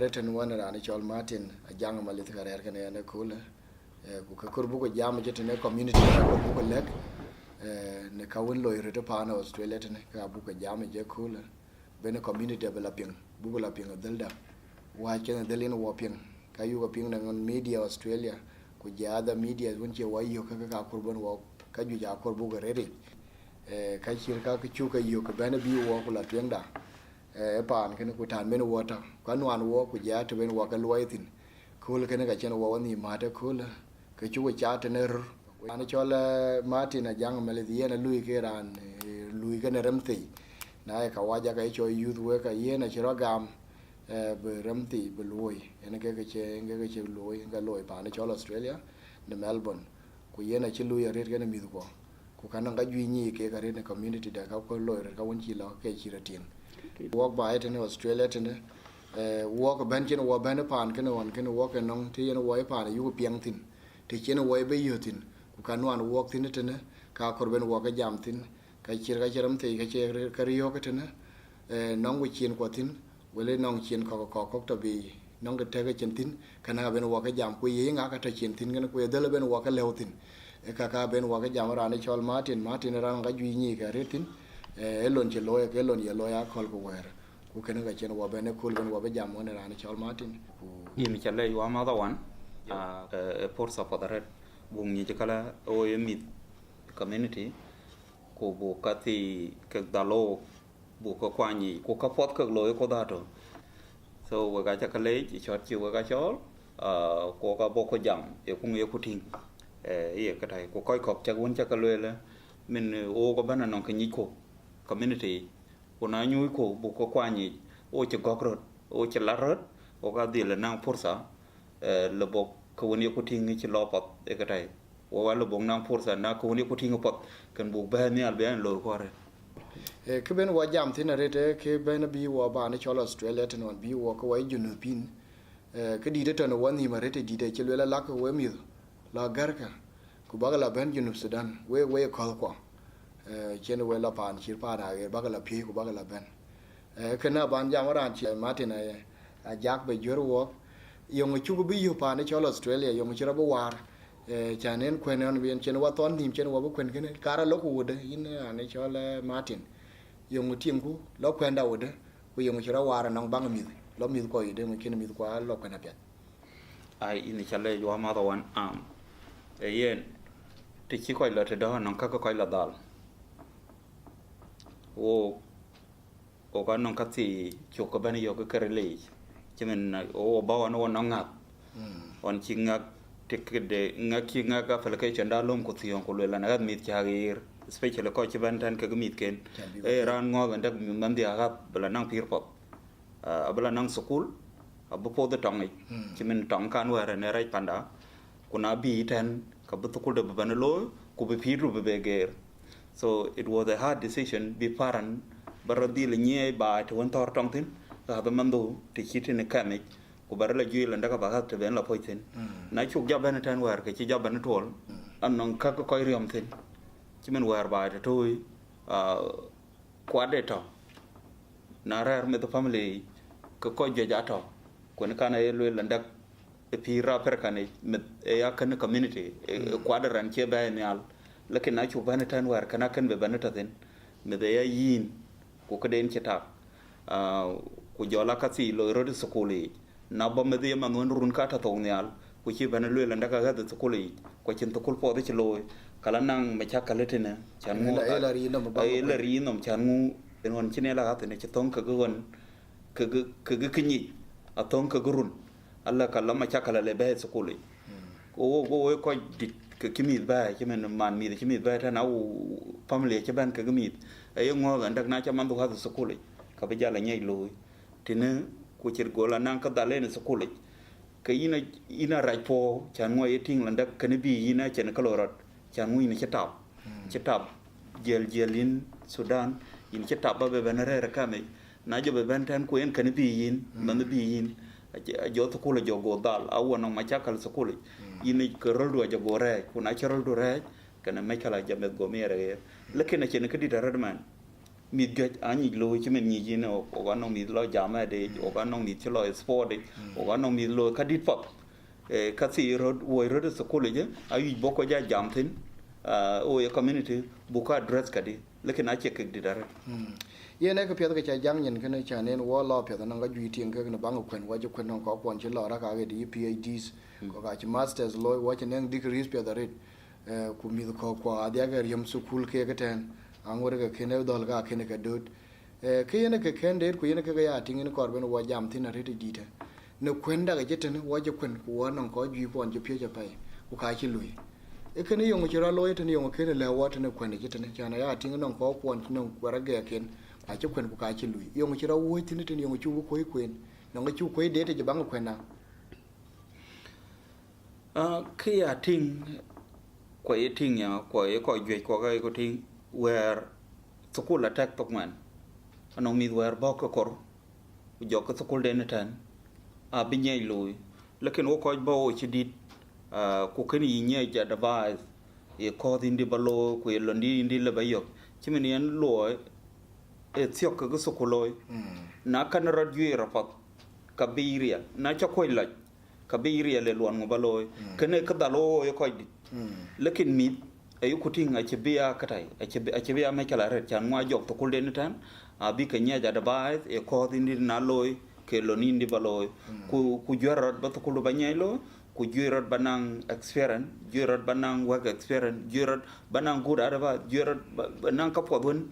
career ten one ra ni chol Martin a jang malit career kan ne kula ku ka kur bu ko jam je ten community ko bu ko lek ne ka won lo ire to pa na Australia ten ka bu ko jam je kula ben community developing bu ko la ping dalda wa ken dalin wo ping ka yu ko ping na media Australia ku ja da media won che wa yo ka kur bon wo ka ju ja kur bu ko rere ka chir ka chu ka yo ka ben bi wo ko la ping da pan ken ku tan men wo ta ka nwan wo ku ja to ben wo ka loi tin kul ken ka chen wo ni ma ta kul ka chu cha ta ne ani chol Martin a jang mele ye na lui ke ran lui ke ne ramti na ka wa ja ka cho youth we ka ye na chro gam be ramti be loi ene ke che loi ga loi pa ni chol Australia ne Melbourne ku ye na chi lui re ke ne mi ko ku kan ga ju ni ke ka re ne community da ka ko loi ka won chi lo ke chi ra tin walk by it in Australia tene walk ben chen wa ben pan ken on ken walk nong ti yen wa pan yu piang tin ti chen wa be yu tin ku kan wan walk tin tene ka kor ben wa ka jam tin ka chiram ti ka che ka riyo ka tene nong wi chen ko tin wele nong chen ko to bi nong ka te ka chen tin kana ben wa ka jam ku ye nga ka ta chen tin ken ku ye dele ben wa ka lew tin ka ben wa ka jam ra ni chol Martin ran ga ju ni ka re tin elon che loya ke elon ye loya kol ko wer ku ken ga chen wa bene kul ben wa be jam wona ran chol Martin ku yimi chale wa ma da wan forza podare bung ni kala o yemi community ko bo kati ke dalo bo ko kwani ko ka pot ka loy ko da to so wa ga cha kale chi chot chi wa ga chol ko ka bo ko jam e ku nge ku ting ye ka tai ko koi kok cha won cha ka loy la min o ko bana non ka ni ko community kuna nyu ko bu ko kwani o che gogrot o che larot o ga dile nang forsa le bok ko woni ko tingi ci lopat e ka tay o wala bok nang forsa na ko woni ko tingi pot kan bu ba ni al ben lo ko re ke ben wa jam tin re te ke ben bi wa ba ni chol Australia ten on bi wa ko wa junupin ke di de ton woni ma re te di de che le la ko we mi la garka ku ba la ben Junub Sudan we ko chen we la pan chir pa na ge ba la phi ku ba la ben ke na ban jam ran chi Martin a jak be jor wo yong chu bi yu pa ni chol Australia yong chira bo war chanen kwen on bien chen wa ton nim chen wa bo kwen ken kara lo ku de in ani chol Martin yong tim ku lo kwen da de ku yong chira war nang bang mi lo mi ko ide mo ken mi ko lo kwen apet ai ini chale yo ma da wan yen ti chi ko la te da non ka ko la dal o ka non ka ti chu ko bani yo ko kare le chimen o ba wan on ngak on chi ngak tikde ngak chi ngak ka fal kai chanda lom ko tion ko le la na mit cha gir especially ko chi ban tan ka mit ken ran ngo ga ndak man dia ga bla nang pir pop bla nang school abu po de tong chimen tong kan wa ne rai panda kuna bi tan ka bu ko de ban lo ku be pir ru be ger. So it was a hard decision be parent barodi le nye ba to won tor tong tin ka ba mando ti chiti ne kame ko bar la juila ndaka ba ha te ben la poitin na chuk ja ben tan war ke chi ja ben tol an non ka ko riom tin chi men war ba te toy kwade to na rar me the family ko je ja to ko ne kana e le ndak e pi ra per kane met e ya kan community kwade ran che ba ne al lakin na chu bana tan war kana kan be bana taten me de ya yin ko ka den cheta ko jola ka si lo ro de skuli na ba me de man won run ka ta to nyal ko chi bana lo la ndaka ga de skuli ko chin to kul po de chlo kala nang me cha kala tena chan mu la ri no chan mu en won chine la ga tene chitong ka gon ka kinyi atong ka gurun alla kala ma cha kala le be skuli ko ko dik ke kimit ba ke men man mi de kimit ba ta na u family ke ban ke kimit ay ngo ga ndak na cha man du ha skuli ka be jala nyai lo tine ku chir gola nan ka dale ne skuli ke ina raj po chan ngo yeting la ndak ke ne bi ina chen ka lorot chan mu ina chetab jel in Sudan in chetab ba be ban re ka me na jo be ban tan ku en ke ne bi yin man bi yin jo to kula jo go dal awon ma cha kal skuli ina kerol do jo gore kuna kerol do re kana me kala jamet go mere lekin na chen kedi darad man mi gaj ani lo chimen ni jina o ga no mi lo jama de o ga no mi chlo sport de o ga no mi lo kadit pop ka si road wo road school je ayi boko ja jam tin o ye community buka address kadi lekin a check di dare ye ne ka pya ka cha jam nyen kana cha ne wo lo pya na ga ju ti nga na bang kwen wa ju kwen no ko kon che lo ra ka ga di PhDs ko ga chi masters lo wa che ne degrees pya da ret ku mi ko ko adia ga yam school ke ga ten angore ga kene dol ga kene ka dot ke ye ne ka ken de ku ye ne ka ya tin ne ko ben wa jam tin na ret di ta ne kwen da ga je ten wa ju kwen ku wa no ko ju pon ju pye ja pai ku ka chi lui e kene yong chi ra lo ye ten yong kene le wa ten kwen de ten cha na ya tin no ko pon no wa ra ga ken a chu kwen ku ka chi lui yong chi ra wo tin ten yong chu ko kwen no ga chu ko de te bang kwen na ke ya ting ko ye ting ya ko ye ko ju ko ga ko ting where school attack tok man anong mi where ba ko kor jo ko school de tan a bi nyai lui lekin wo ko ba o chi dit ku ken yi nyai ja device e ko din di balo ku lo ndi le ba yo chi men yan lo e tiok ko school loy na kan radio rapat kabiria na cha ko la kabiria le luan ngobaloy kene ka dalo e ko dit lekin mi ayu kuting a chebia katai a chebia me kala ret chan ma jok to kulde ni tan a bi ka nya ja da bai e ko din na loy ke lo ni ndi baloy ku jorot ba to kulu ba nyai lo ku jorot banang experience jorot banang work experience jorot banang good araba jorot banang ka podun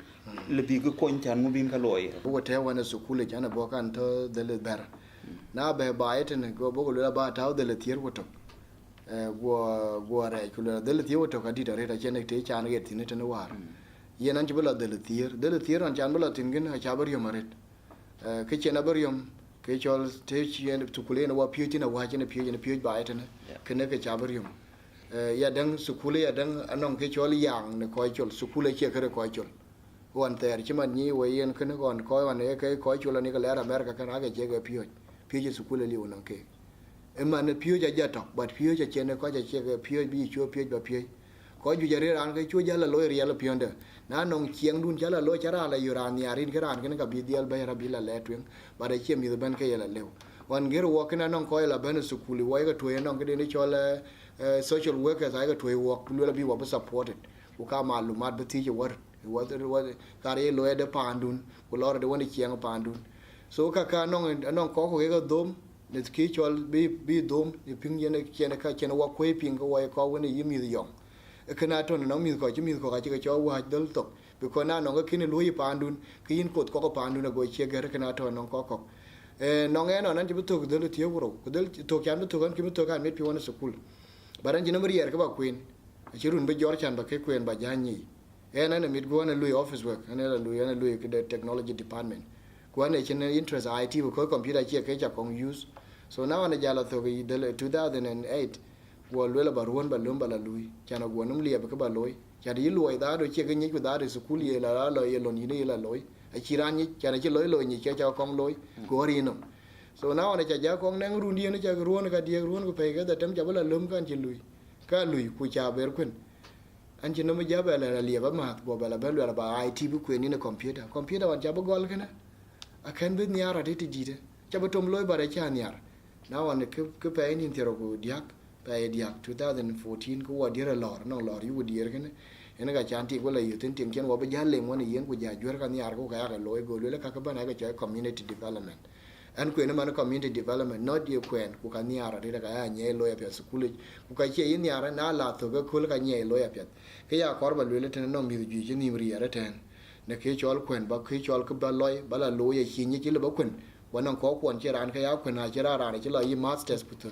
le bi ko kon chan mu bin ka loy bu te wana sukule jana bo kan to de le ber na be ba eten go bo le ba taw de le tier woto go re kula de le tier woto ka di da re ta chene te chan ge tin te no war ye nan jibla de le tier an chan bla tin gen ha chabar yo maret ke chena bar yom ke chol te chien tu kule na wa pye tin wa chene pye ba eten ke ne ke chabar yom ya dang sukule ya dang anong ke chol yang ne ko chol sukule che kare ko chol wan ter chiman ni we yen ken gon ko wan e ke ko chula ni ka lera America kan age che ge pye sukule li wonan ke e man pye ja ja to but pye ja chene ko ja che ge pye bi chu pye ba pye ko ju ja re ran ke chu ja la lo ri la pye nda na nong chieng dun ja la lo cha ra la yu ran ya rin ke ran ken ka bi dial ba ra bi la le twen ba de che mi ban ke ya la le wan ger wo ken nong ko la ban sukuli wo ga to nong ke ni chole social workers ai ga to wo lu la bi wo supported ku ka malumat ba ti je war was kare lo de pandun ko lor de woni chiang pandun so ka non ko ga dom ne ki chol bi dom ni ping yene chene ka chene wa ko ping ko wa ko woni yimi yong e kana to no mi ko chimi ko ka chi ko wa dal to bi ko na no ga kini lo yi pandun kin ko pandun go che ga kana to no ko no nge no nan ji to dal ti woro ko dal to kan to kan ki to kan met pi wona school baran ji no mari yer ka ba queen chirun be jor chan ba ke queen ba janyi ena ne mit go na lui office work ena lui the technology department go na chen interest IT ko computer che ke cha kong use so now na jala to gi 2008 go le ba ruon ba lum ba la lui cha na go num lie ba ka ba loy cha di lui da do che ke ni ku da de school ye la lo ye lo ni ne la loy a chi ran ni cha na chi loy ni che cha kong loy go ri no so now na cha ja kong nang ru ni ne cha ruon ka die ruon ko pe ga da tem cha ba la lum kan chi lui ka lui ku cha ber kun an ci no ma jaba la lieba ma bo bala belu la ba IT bu ko ni na computer wan jaba gol kana a kan be ni ara de ti jide jaba tom loy bare cha ni ar na wan ke pe ni tero ko diak pe diak 2014 ko wa dire lor no lor yu dire kana ena ga chanti ko la yu tin tin ken wa ba jalle mo ni yen ko ja jwer kan yar ko ga ga loy go le ka ka ba na ga cha community development an ko ena man community development not you kwen ku kan yara de ga ya nye lo ya pya school ku ka che yin yara na la to ga kul ka nye lo ya pya ke ya kor ba le ten no mi ju ji ni ri ya ten ne ke chol kwen ba ke chol ka ba loy ba la lo ya chi ni chi le ba kwen wa non ko kwon che ran ka ya kwen na che ra ne che lo yi masters putu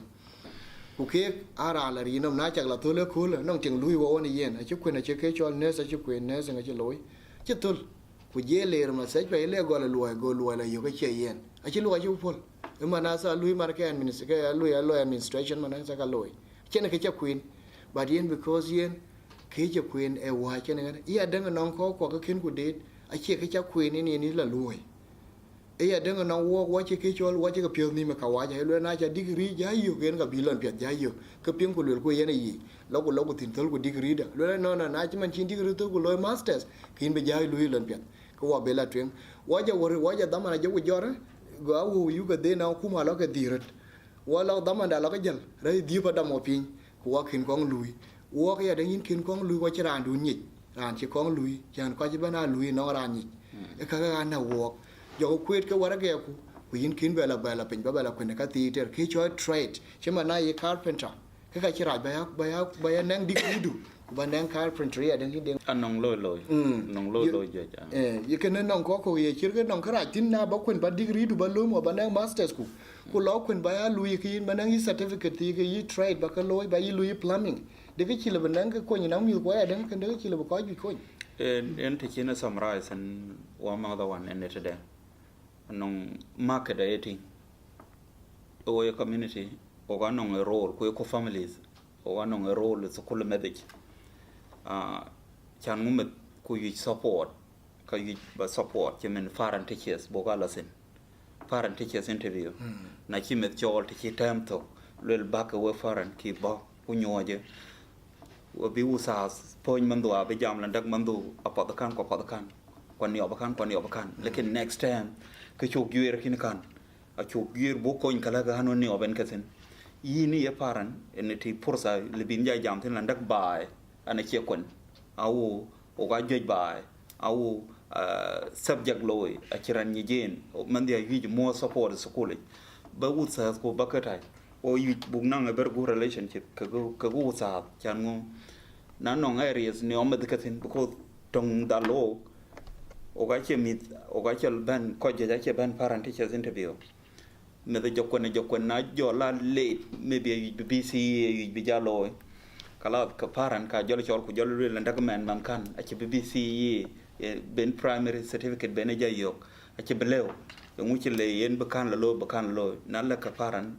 ku ke ara la ri no na chak la to le kul no ting lui wo ni yen a che kwen a che ke chol ne sa che kwen ne sa ga che loy che tul ku je le ma sa pe le go la yo ka che yen a chi lo ju pol e ma na sa lui mar ke administration ma na sa ka loy che ne ke che queen but yen because yen ke che queen e wa che ne ya dang non ko ka kin ku de a che ke che queen ni la loy e ya dang non wo che ke chol wo che ka pyo ni ma ka wa ja lo na cha degree ja yo gen ka bilon pya ja yo ka pin ku lo ko yen yi lo ku tin tol ku degree da lo na na chi man chin degree to ku lo masters kin be ja lu lon pya ko wa bela twen waja damana jawu jore go awu yuga de na kuma la ka dirat wala damana la ka jal rai di pa damo pin ko wa kin kong lui wo ya da yin kin kong lui wa chiran du nyit ran chi kong lui chan ko ji bana lui no ran nyit e ka na wo jo kwet ka wara ge ku yin kin bela pin bela kun ka ti ter ki cho trade chima na ye carpenter ka chira ba ya nang degree du ba nang carpenter ya den den anong loi je cha ye ken nong ko ye chir ke nong kra tin na ba kun ba degree du ba lo mo ba nang masters ku lo kun ba ya lui ki ba nang certificate ti ki trade ba ka loi ba yi lui plumbing de ki chila ba nang ko ni nang mi ko ya den kan de ki chila ba ko ju ko en te china summarize and one other one in it today anong market dating o your community o ga nong role ko families o ga nong role so kul medic chan ngumet ku yi support ka yi ba support chemen foreign teachers bo ga lasin foreign teachers interview na chi met chol te chi tam to lel back we foreign ki ba ku nyoje wa bi usa poin mandu a be jam lan dak mandu apa kan kwa ni obakan lekin next time ke chok yuer kin kan a chok yuer bo koin kala ga hanon ni oben kasen yini ya paran eneti pursa libin ja jam tin lan dak bai ana che kon au o ga joj bai au subject loy a kiran ni jen man dia yi mo support school ba usa ko bakata o yi bugna ber go relationship ka go usa chan ngo na no areas ni omad kasen because tong da lo o ga che mit o ga che ban ko je ja che ban parent teachers interview me de jokon na jola late maybe you BBC you be jalo kala ka parent ka jolo chol ku jolo le ndak man kan a che BBC ben primary certificate ben ja yok a che belew ngu che le yen bakan lo na la ka parent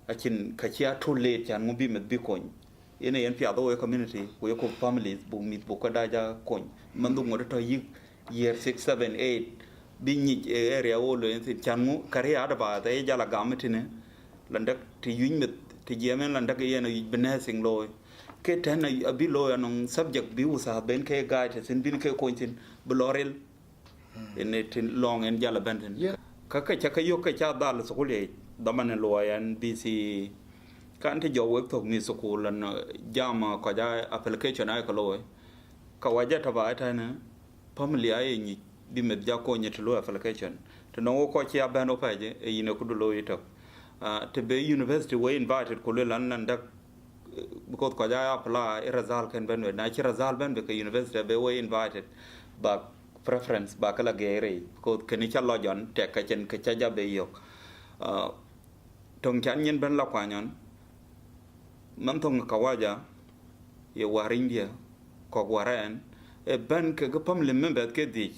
a chin ka chia too late chan ngu bi met bi kon ene yen pia do community ko yo families bu mit bu ko da ja kon mandu ngor to yi year 6 7 8 bi ni area wo lo en changu kare ada ba ta ja la gametine landak ti yin mit ti jemen landak yen bene sing lo ke tan abi lo anong subject bi usa ben ke guide sin bin ke ko tin blorel ene tin long en jala benten ka cha yo ka cha dal so ko le daman lo yan BC kan te jo wek tok ni school an jama ko ja application ay ko lo ka waja ta ba ta na family ay ni bi med ja ko nyet lo application to no ko ci abano paje e yine ko do lo yitok te be university we invited ko le lan nan dak because ko ja apply result kan ben na ci result ben be ko university be we invited ba preference ba kala gere ko keni cha lo jon te ka chen ka cha ja be yok tong chan nyen ben la kwa nyon man tong kawaja ye warindia ko waran e ban ke ga pam le member ke dik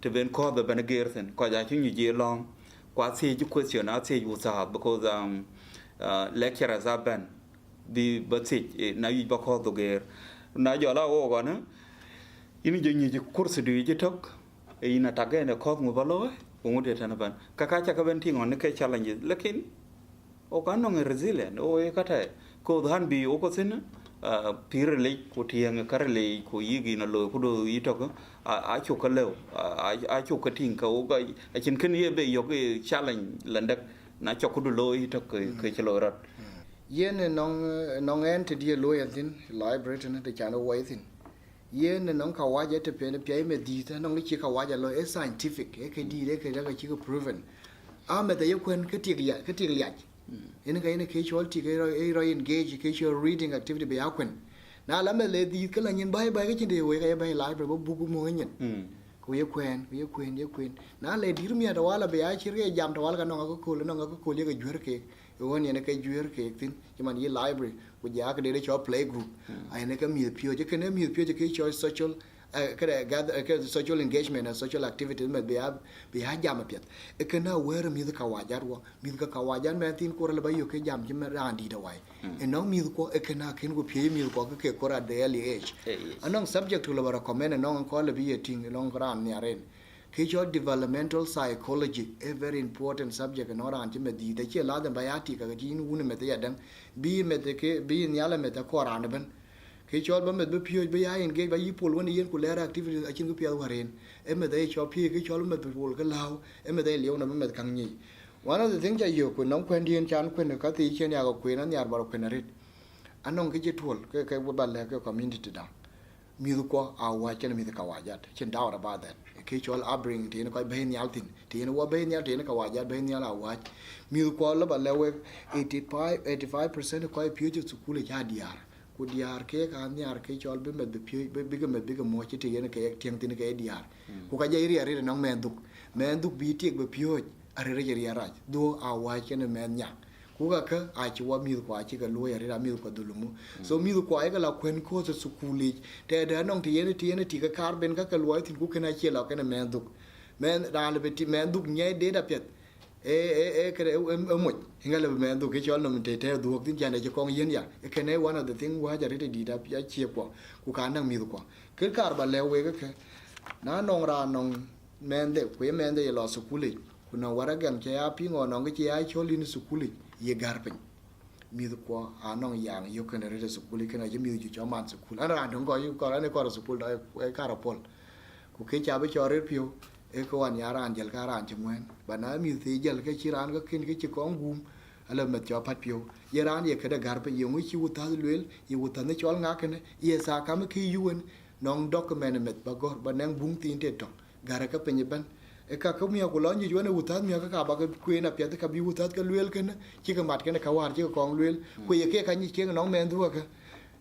te ben ko da ben gersen ko ja chi ni je long kwa se ji question a se ju sa because lecturer za ban bi batit na yi ba ko do ger na jo la o go na ini je ni ji course du ji tok e ina tage ne ko ngo balo ko ngode tan ban ka cha ka ben ti ngon ne ke challenge lekin o kan no resilient o e kata ko dhan bi o ko sin pirle ko tiang karle ko yigi na lo ko do yitok a chu ka lew a chu ka tin ka o ga a chin ken ye be yo ke challenge landak na chu ko do lo yitok ke chlo rat yen nong en te die lo yin library te de chano way thin yen nong ka waje te pe ne pe me di te nong chi ka waje lo e scientific e ke di de ke da chi ko proven a me de yo kwen ke ti ya ene ka ene ke chol ti ke ro engage ke chol reading activity be yakwen na la me le di ke la nyin bai ke chinde we ka bai library bo bu mo nyen ko ye kwen na le dir mi da wala be ya chire jam da wala ka no ko le ke jwer ke won ene ke jwer ke tin man ye library ko ja ke de cho play group ene ka mi pio je ke ne mi pio je ke cho social kada social engagement and social activities me be ha jam pet e kana wer mi ka wajar me tin ko le bayo ke jam je me randi da wai e no mi ko e kana ken go pie mi ko ke ko ra de early age anong subject to le recommend no ko le bi ting long ran ni aren ke jo developmental psychology a very important subject no ran je me di de che la da bayati ka ji nu ne me te ya dan bi me te ke bi ni ala me te ko ran ben ke chol ba met be pio be ya engage ba yipol woni yen ku lera activity a chin ku pia waren e me dai chol pio ke chol met pol ke lao e me dai liu na met kang ni one of the things ja yo ku nong kwen dien chan kwen ka ti chen ya ko kwen an yar bar kwen rit anong ke jetol ke ba le ke community da mi ko a wa chen mi ka wa jat chen doubt about that ke chol upbringing ti ne ko be ni altin ti ne wa be ni altin ka wa jat be ni ala wa mi ko la ba le we 85% ko pio ju school ja diar ku diar ke ka niar ke chol be med pio be mo chi ti ne ke tiang tin ke diar ku ka je ri ari nong men duk bi ti be pio ari re ri ara do a wa chen men nya ku ka a chi wa mi ko a chi ka lo ya ri mi ko dulumu so mi ko ai ka la kwen ko su school te da nong ti ne ti ka kar ben ka lo tin ku kana chi la ka men duk men da le ti men duk nye de da pet kare mo hingala men duk ke chol no te du tin jan de ko yen ya e kene one of the thing wa ja ri di da ya chi ko ku ka nang mi ko ke kar ba le we ka na nong ra nong men de ku men de lo school ku na wara gan ke ya pi ngo nong ke ya choli ni school ye garpen mi ko anong yang yo kana re school kana je mi ju cho man school ana dong ko yu ko ne ko school da e kara pol ku ke cha be cho re pio e ko an yara an jel kara an chmwen bana mi ti jel ke chiran ko kin ke chi kong gum ala met cho pat pio ye ran ye kada garpen yo ngi chi uta lwel ye uta ne chol nga kene ye sa kam ki yuen nong document met ba gor ba nang bung tin te to gara ka penye ban e ka ko mi ko lo ni jone utat mi ka ba ka ku na pya ka bi utat ka lwel ken chi ka mat ken ka war chi ko lwel ku ye ke ka ni ke no men du ka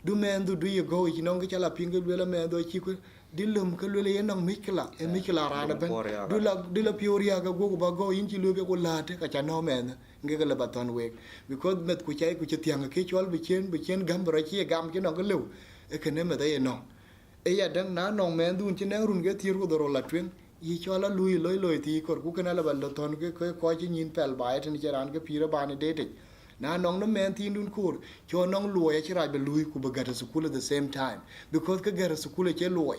du men du ye go chi no ga la pin ke lwel men do chi ku dilum ka lwel ye no mikla e mikla ra na ben du la pioria ga go ba go in chi lu ke ko la te ka cha no men nge ka la ba ton we because met ku chai ku chi tiang ke chol bi chen gam bra chi gam ke no ga lu e ke ne me da ye no e ya dang na no men du chi ne run ge tir ko do la twen yi chola lui loi ti kor ku kana la bal ton ke ko chi nyin pel ba et ni charan ke pira ba ni de na nong no men tin dun kur cho nong luo ya chira be lui ku ba ga school at the same time because ke ga school che luo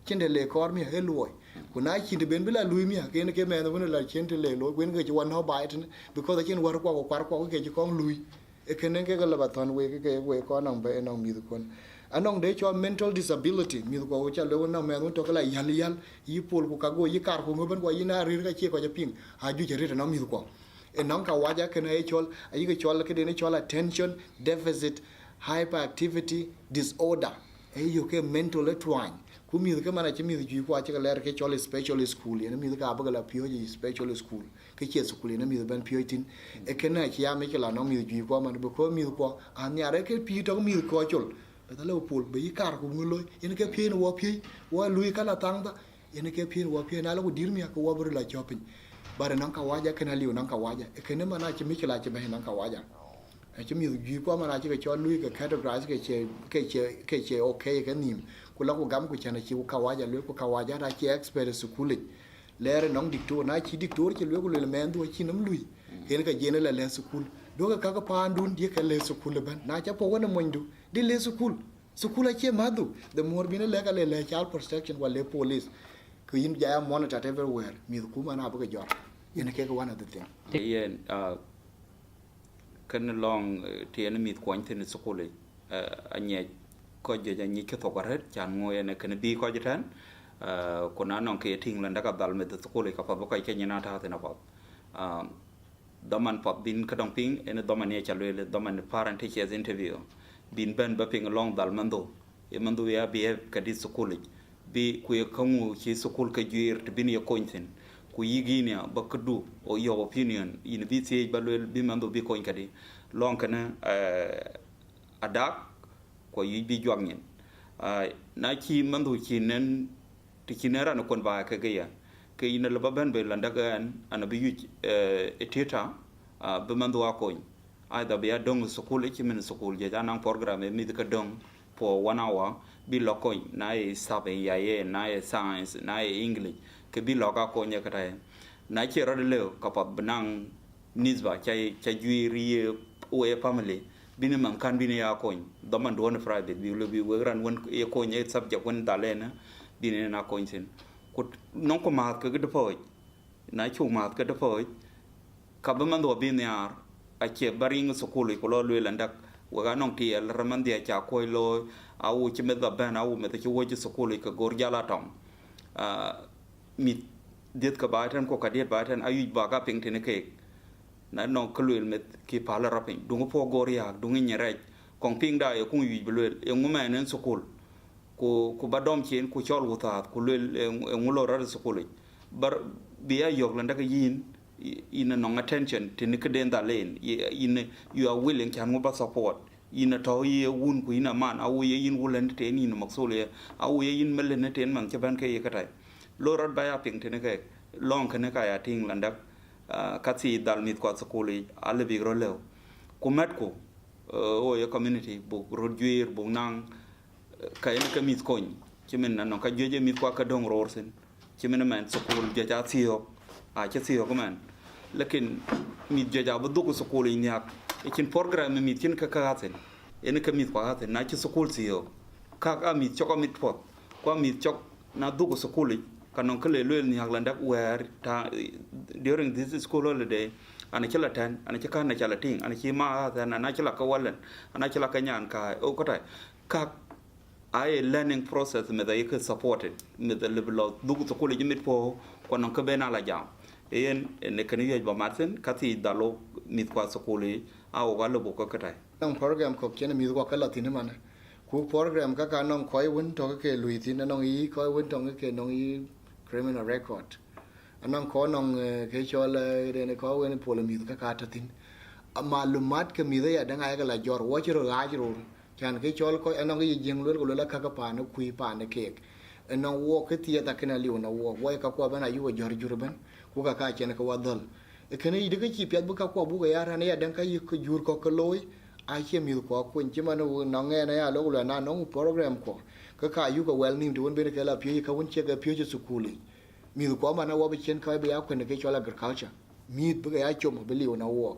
chen de le kor mi he luo ku na chi de ben bila lui mi ke ne ke men no la chen de le lo gwen ke chi wan no ba et because chen war ko kwar ko ke chi kong lui e ke ne ke ga la ba ton we ke we ko nong be nong mi kon anong de cho mental disability mi ko cha le na me no to kala yal yi pol ku ka go yi kar ku ngoben ko yi na ri ka che ko ja ping a ju je ri na mi ko e nong ka wa ja ke ne chol a yi ke chol ke de ne chol attention deficit hyperactivity disorder e yo ke mental twine ku mi ke mana che mi ju ko cha le ke chol special school ne mi ka ba la pio ji special school ke che school ne mi ben pio tin e ke na chi ya me ke la no mi ju ko man ko mi ko an ya re ke pi to mi ko chol ta lo pol be kar ku ngolo ene ke pien wo pi wo lui kala tangda ene ke pien wo pien ala ku dirmi ko wo bur la chopin bare nan ka waja kana liu nan ka waja e kene mana chi mikila chi be nan ka waja e chi mi gi ko mana chi ke cho lui ke categorize ke che okay ke nim ku la ku gam ku chana chi ku ka waja lu ku ka waja da chi expert school lere nong dictor na chi dictor chi lu ku le men do chi nam lui ene ka jene la le school do ka ka pa ndun die ka le school ban na cha po wona mondu di le school che madu the more bine le ka le child protection wa le police ku yin ja monitor everywhere mi ku mana ba ka jor ene ke one of the thing yen kan long tien mi kwon tin school anye ko je ja ni ke to garet chan ngoy ne kan bi ko jitan ko na non ke ting lan daga dal met school ka pa ba ka ke nyana ta ta na pa daman pop bin kadong ping ene daman ne chalwe daman parent teachers interview bin ben ba ping long dal mando e mando ya bi ka di school bi ku ye kamu ci school ka juir te bin ye kointen ku yiginia ba kudu o your opinion in bi ci ba lo bi mando bi koin kadi long kana adak ko yi bi jwagnen na ci mando ci nen ti ci nera no kon ba ka ga ya ke ina la ba ben be landa gan ana bi yu eteta be mando wa koin aida be ya dong school e min school je anang programme mi ka dong for 1 hour bi lokoy na e sabe ya ye na e science na e english ke bi loka ko nya kata na che ro le ka pa benang nisba cha juiri o e family bi ne man kan bi ne ya koin do man do ne friday bi lo bi we ran won e ko nya subject won dalena bi ne na koin sin ko non ko ma ka de foy na chu ma ka de foy ka ba man do bi ne ar a che baring school ko lo le landak wa nong ti el raman dia cha ko lo au chi me da ban au me te chi wo chi school ka gor jala tong mit diet ka ba tan ko ka diet ba tan ayu ba ka ping tene ke na nong klul met ki pala rapin dungo po gor ya dungo nyere kong ping da e ku yu belul e nguma nen school ku badom chen ku chol wutat ku lul e ngulo ra school bar biya yok landa ka yin in no attention tin ka den da len in you are willing can go support in to ye wun ku ina man awu ye in wulen te ni no maksule awu ye in melen te man ke ban ke ye katai lorad baya ping tin ke long kan ka ya ting landa ka si dal mit ko school ale bi ro lew ku met ko o ye community bu rodjuir bu nang ka en ka mit ko chimen no ka jeje mit ko ka dong ror sen chimen man school je ja tiyo a che tiyo ko man lekin mit je ja bu du ko school ni ak ikin program mit kin ka ka sen en ka mit ko ha sen na chi school tiyo ka mit choko mit pot ko mit chok na du ko school ka non ka le ni ak landa where ta during this school holiday ana chila tan ana chika na chala ting ana chi ma tan ana chila ka wallen ana chila ka nyan ka o ko tai ka ai learning process me da yake supported me da level of du to ko le jimit po ko non ka bena la jam en ne kan ye ba martin ka ti dalo mit kwa so ko le a o ga lo ko ka tai nong program ko ken mi ko ka la tin man ku program ka ka nong koi won to ke lui tin nong yi koi won to ke nong yi criminal record anong ko nong ke chol de ne ko wen polo mi ka ka tin malumat ke mi ya danga ga la jor wo chiro ga jiro kan ke chol ko anong yi jing lo la ka ka pa no kui pa ne ke anong wo ke ti ta kana li na wo ka ko bana yu jor jur ban ku ka chen ko wadol e kene yi de ki pet bu ka ko bu ga ya ne ya dan ka yi ko jur ko ko loy a che mi ko kun chi man no nge na ya lo na no program ko ka yu ko well nim de won be ke la pi ka won che ga pi ju sukuli mi ko mana wo be chen ka be ya kun ke chola agriculture mi be ya chom be li na wo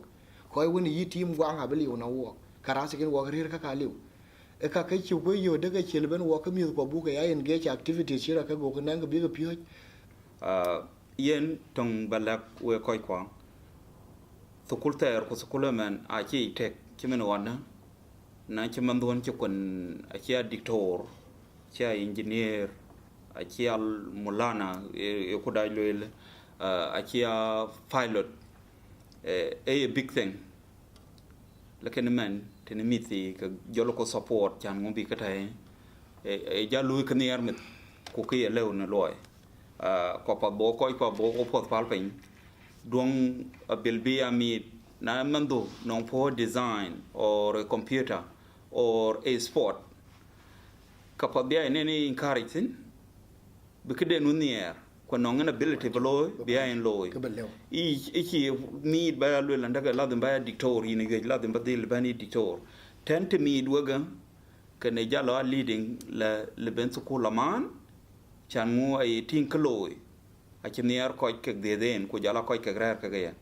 ko won yi tim gwang ha be li na wo kara se ken wo rir ka liu e ka kai chi ko yo daga chelben wo ka mi ko bu ka ya engage activities shira ka go nan ga bi ga pi yen tong balak we koy kwang to kulter ko sukulaman a chi tek chimen wana na chiman don chi kun a chi dictor chi engineer a chi al mulana e ko dai loel a chi pilot a big thing lekin man tin miti ka jolo ko support chan ngombi ka tai e jalu ka niar mit ko ke lew na loy ko pa bo ko pot pal pin dong bilbi ami na mando non for design or a computer or a sport ka pa bia ni encouraging bikede no nier ko non ability below bia en loy chi need ba lo landa ga ladin ba dictor ni ga ladin ba dil ba ni dictor tend to meet waga ka ne jalo leading le ben su ko laman chan mu ay tin kloy a chiniar ko ke de den ko jala ko ke grar ka ga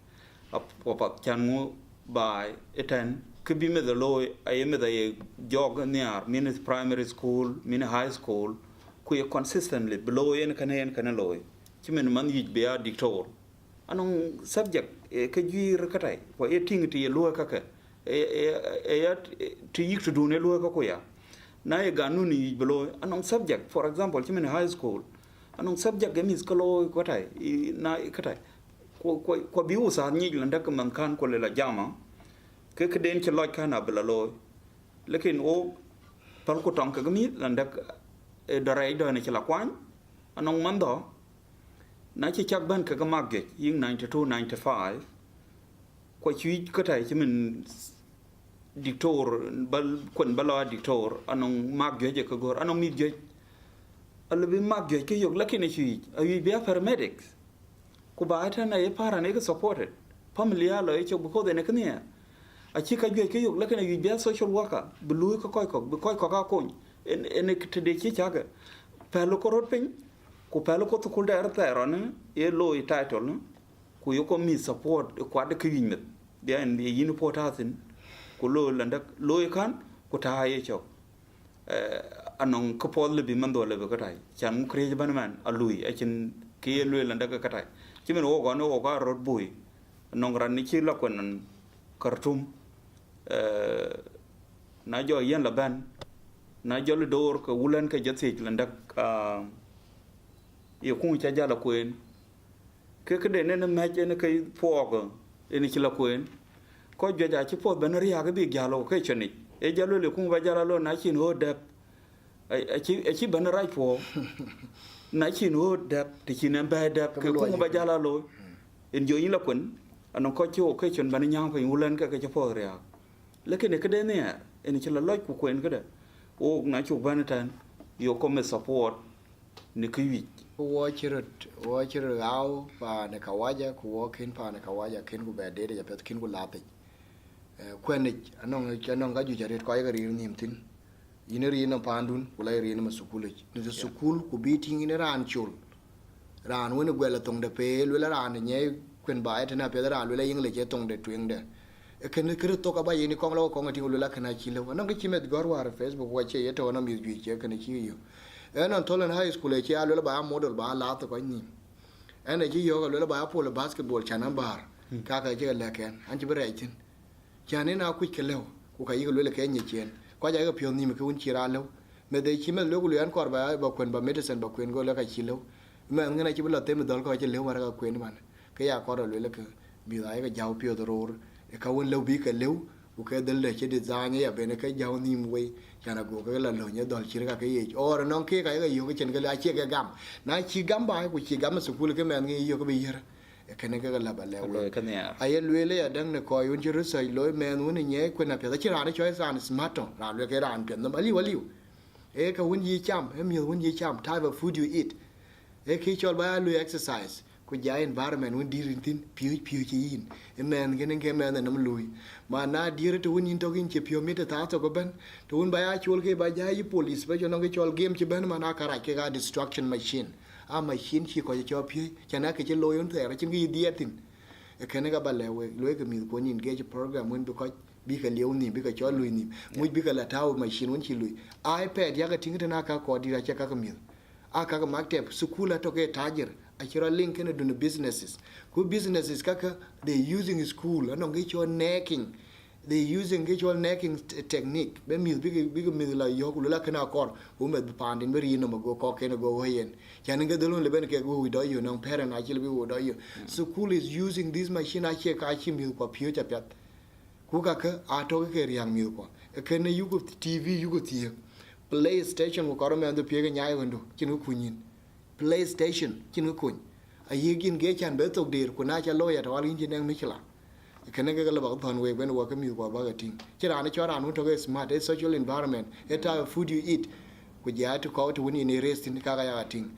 a pa chan mu by eten could be me the loy ay me the jog near min primary school min high school ku consistently below en kana loy chimen man yij be a dictor anong subject ke jir katai ko e ting ti lo ka ka e ti yik to do ne lo ka ko ya na e ganu ni below anong subject for example chimen high school anong subject gemis ko lo ko tai na katai ko bi usa ni landa ka man kan ko le la jama ke den ci loj kana bela lo lekin o pal ko tong ka gami landa e dare do ne ci la kwan anong mando na ci chak ban ka ga magge yin 92 95 ko ci ko tay ci min dictor bal kon bala dictor anong magge je ko gor anong mi je alabi magge ke yok lekin ci ayi be paramedics ko ba ta na e para ne ka supported familia lo e ci ko de ne knia a ci ka ke yok lekin ayi be social worker bulu ko ka ko en te de ci chaga pelo ko rot pin ko pelo ko to kulda arta ron e lo i title no ku yo ko mi support ko de ki mit be en be yin potatin ko lo landa lo kan ko ta ye cho anong ko pol le bi mando le ko tai chan mu kre ban man alui a chin ki lo landa ka tai ci men o ga rot bui nong ran ni ci la ko nan kartum na jo yen la ban na jo le dor ko wulen ka jati landak yo kun cha jala kuen ke de ne ma je ne kai pogo eni chila kuen ko jo ja chi po ban ria ga bi jalo ke chani e jalo le kun ba jala lo na chin ho dap a chi ban rai po na chin ho dap ti chin ba dap ke kun ba jala lo en jo yin la kun anon ko chi o ke chon ban nyang ko wulen ka ke po ria lekin ke de ne eni chila lo ku kuen ka de o na chu ban tan yo ko me support ni ki watch it out pa ne kawaja ku walk in pa ne kawaja ken ku ba de ja pet ken ku lape kwen anong ga ju jaret ko ga ri nim tin ine ri na pandun ku la ri na sukul ni sukul ku bi tin ine ran chul ran woni gwela tong de pe lu la ran nye kwen ba et na pe ran lu la yin le je tong de twing de ken kre to ka ba yini kong lo kong ti lu la kana chi lo anong ga chi met gor war Facebook wa che yeto na mi ju che ken chi yo en tolen high school e chia lo ba model ba la to ko ni en e ji yo lo ba polo basketball chana bar ka je le ken an ji bre tin chane na ku ke lo ku ka yi lo le ken ni chen ko ja ga pyo ni me ku chi ra lo me de chi me lo ku yan kor ba kwen ba medicine ba kwen go le ka chi lo me ngena chi lo te me dol ko je le mar ka kwen man ke ya ko lo le ke bi da ga jaw pyo do ro e ka won lo bi ke le ku ke del le che design ya be ne ke jaw ni mu we chana go ke la lo nya dol chi ka ke ye or non ke ka yo ke chen ke la che ke gam na chi gam ba ku chi gam su ku ke men ngi yo ke bi yer e ke ne ke la ba le we ai le le ya dang ne ko yun chi ru sai lo men won nye ku na pe chi ra ne choi san smart ra le ke ran pe no ba li wa li e ka won yi cham e mi won yi cham type of food you eat e ke chol ba lu exercise ku ja environment won di rin tin piu chi yin e men ke ne ke men na lui ma na dire to won yin to kin che piu mi ta to ko ben to won ba ya chol ke ba ja yi police ba jo no ke chol game che ben ma na kara ke ga destruction machine a machine chi ko cho piu cha na ke che lo yon te ra chin gi die tin e ke ne ga ba le we lo ke mi ko nin ge program won ko bi ka lew ni bi ka cho lui ni mu bi ka la taw machine won chi lui ipad ya ga tin ta na ka ko di ra che ka ka mi a ka ka maktep sukula to ke tajir akira link in the businesses ku businesses kaka they using school anong ge cho necking they using ge cho necking technique be mi bi mi la yo ku la kana kor ku me pandin be ri no go ko ke no go yen chan ge dolon le ben ke go do you no parent actually be do you school is using this machine a che ka chi mi ko pio cha pet ku ka ka a to ke riang mi ko ke ne yu go tv yu go tie playstation ko ro me ando pie ge nyai gondo kin ku nyin PlayStation chin ko a yigin ge chan be to dir ku na cha lo ya to alin jin mi chla kene ge la ba thon we ben wa ka mi ko ba ga tin chira ne chora nu to ge smart a social environment a type of food you eat ku ja to ko to ni ne rest ni ka ga ya tin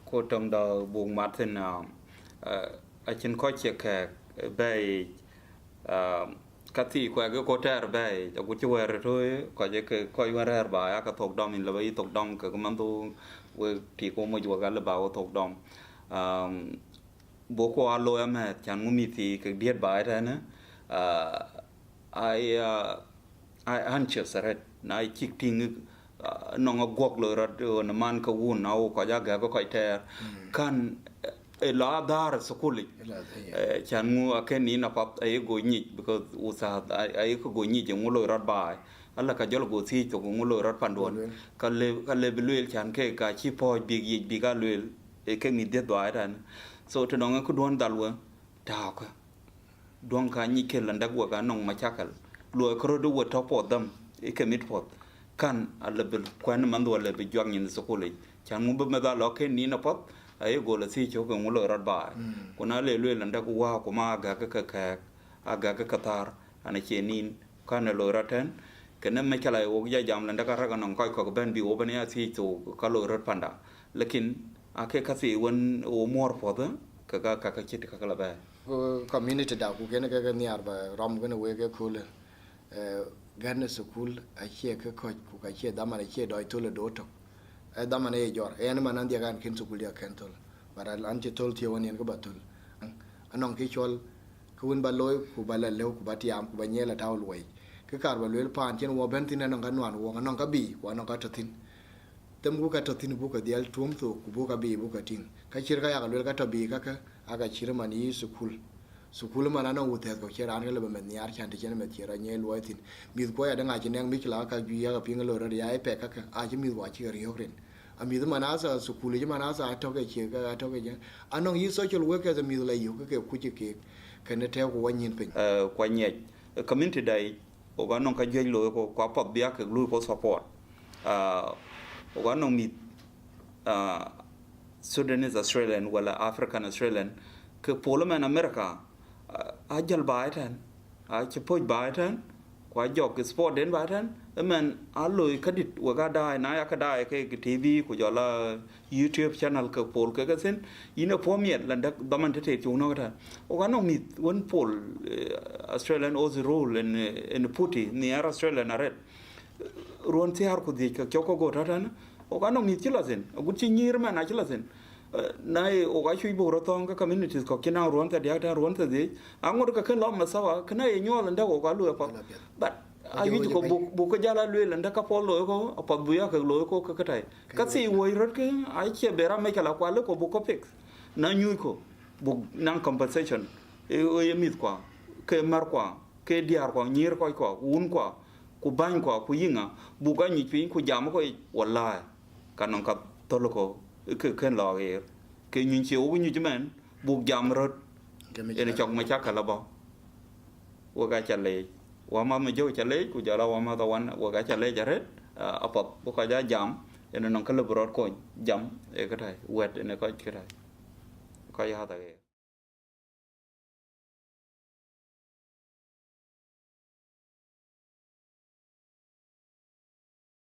ko tom da bung martin a chin ko che ke be ka ti ko ge ko ter be ku chi wer to ko je ke ko wer ba ya ka tok dom in la ba i tok dom ka man tu we ti ko mo ju ga la ba o tok dom bo ko alo ya me chan mu mi ti ke diet ba ta na ai han che saret na chi ting no ngo gok lo ra na man ka wun na ko ja ga ko ter kan e la dar sukuli chan mu aken ni na pap ai go ni because usa ai ko go ni je mu lo rat ba alla ka jol go si to mu lo rat pandon ka le bilul chan ke ka chi po bi ga lul e ke mi de do ai so to no ko don dalwa ta ko don ka ni ke landa go ga non ma chakal lo ko do wo to po dam e ke mit pot kan alla bil kwan man do le bi jwang ni sukuli chan mu ba da lo ke ni na pop ai go la si cho ko mu lo rat ba ko na le landa ko wa ko ma ga ka aga ka katar ana che nin kana lo raten kana me kala o ya jam landa ka ra non ko ben bi o ben ya si to ka lo rat panda lekin ake ka si won o mor foda ka chit ka la ba community da ku gene ga ni arba ram gene we ga kule ganne school a che ka ko ku ka che da mane che do to le do to e da mane e jor e ne manan dia gan kin school dia kan tol bara an che tol ti won yen ko batul anong ki chol ku won ba loy ku ba la lew ku ba tiam ku ba nyela taw loy ke kar ba le pan chen wo ben tin anong kan wan wo anong ka bi ku anong ka to tin tem ku ka to tin bu ka dial tum to ku bu ka bi bu ka tin ka chir ka ya ka le ka to bi ka aga chir mani school sukul mana no utet ko chiran le men nyar chan tichen me chira nye luatin mi ko ya danga chineng mikla ka ju ya pinga lo ya pe ka a chi mi wa chi ri hokren a mi mana sa sukul ji mana sa to ke chi ka to ke anong yi social workers mi le yu ke ku chi ke ne te ko wanyin pe kwa nye community dai o ga non ka je lo ko kwa pa bia ke lu ko support o ga non mi Sudanese Australian wala African Australian ke Parliament America a jal baitan a chepoj baitan kwa jok ke sport den baitan men a loy kadit waga dai na ya kadai ke TV ku jola YouTube channel ke pol ke sen ina pomiet landak daman te chu no ta o ga no mit won pol Australian Aussie rule in puti ni Australian red ron ti har ku di ke ko go ta na o ga no mit chila sen gu chi nyir ma na chila sen nai o ga chui bo rotong ka communities ko kina ron ta dia ta ron ta di angor ka ken lo ma sawa kana e nyol nda ko ga lu pa but a wi ko bu ko jala lu nda ka pol lo ko pa bu ya ka lo ko ka tai ka si woi rot ke ai che bera me kala kwa lo ko bu ko fix na nyu ko bu nan compensation e o ye mit kwa ke mar kwa ke diar kwa nyir ko un kwa ku ban kwa ku yinga bu ga nyi pin ku jam ko wallahi kanon ka to lo ko ke ken lo ge ke nyin chiu ku nyi men bu jam rot ene chok ma cha kala ba wa ga cha le wa ma me jo cha le ku ja la wa ma ta wan wa ga cha le ja ret apa bu ka ja jam ene non ka le brot ko jam e ka thai wet ene ko ka thai ko ya ta ge